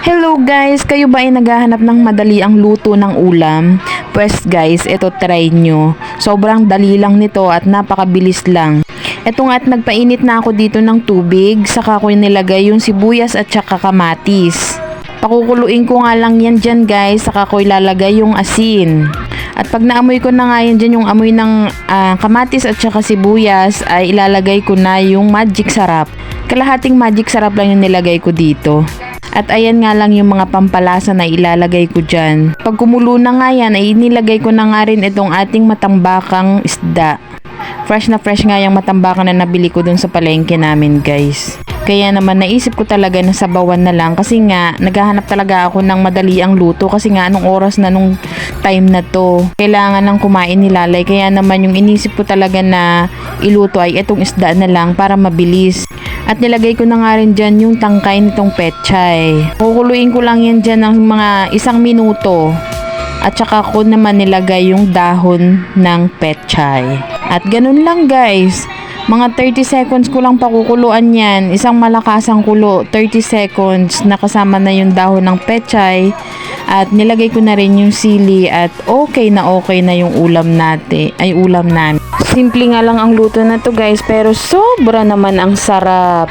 Hello guys, kayo ba ay naghahanap ng madali ang luto ng ulam? Pues guys, ito try nyo. Sobrang dali lang nito at napakabilis lang. Eto nga at nagpainit na ako dito ng tubig, saka ko nilagay yung sibuyas at saka kamatis. Pakukuluin ko nga lang yan dyan guys, saka ko ilalagay yung asin. At pag naamoy ko na nga yan dyan yung amoy ng kamatis at saka sibuyas, ay ilalagay ko na yung magic sarap. Kalahating magic sarap lang yung nilagay ko dito. At ayan nga lang yung mga pampalasa na ilalagay ko dyan. Pag kumulo na nga yan, ay inilagay ko na nga rin itong ating matambakang isda. Fresh na fresh nga yung matambakan na nabili ko dun sa palengke namin guys. Kaya naman naisip ko talaga na sabawan na lang kasi nga naghahanap talaga ako ng madali ang luto kasi nga anong oras na nung time na to. Kailangan lang kumain ni Lalay kaya naman yung inisip ko talaga na iluto ay itong isda na lang para mabilis. At nilagay ko na nga rin dyan yung tangkay nitong pechay. Kukuluin ko lang yan dyan ng mga 1 minuto. At saka ko naman nilagay yung dahon ng pechay. At ganun lang guys. Mga 30 seconds ko lang pakukuluan yan. Isang malakasang kulo, 30 seconds. Nakasama na yung dahon ng pechay. At nilagay ko na rin yung sili. At okay na yung ulam natin. Ay ulam namin. Simple nga lang ang luto na to guys. Pero sobra naman ang sarap.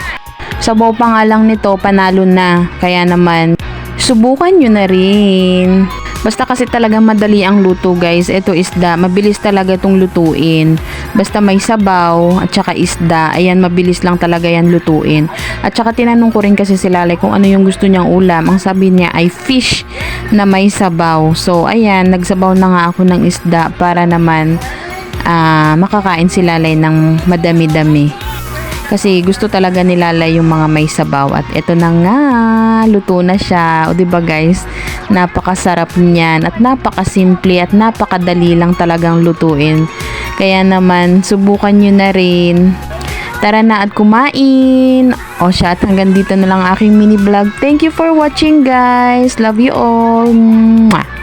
Sabaw pa nga lang nito, panalo na. Kaya naman, subukan nyo na rin. Basta kasi talaga madali ang luto guys. Ito isda, mabilis talaga itong lutuin. Basta may sabaw at saka isda, ayan mabilis lang talaga yan lutuin. At saka tinanong ko rin kasi si Lalay kung ano yung gusto niyang ulam. Ang sabi niya ay fish na may sabaw. So ayan, nagsabaw na nga ako ng isda para naman makakain si Lalay ng madami-dami. Kasi gusto talaga ni Lalay yung mga may sabaw. At eto na nga, luto na siya. O diba guys, napakasarap niyan. At napakasimple at napakadali lang talagang lutuin. Kaya naman, subukan nyo na rin. Tara na at kumain. O siya, at hanggang dito na lang aking mini vlog. Thank you for watching guys. Love you all. Mwah!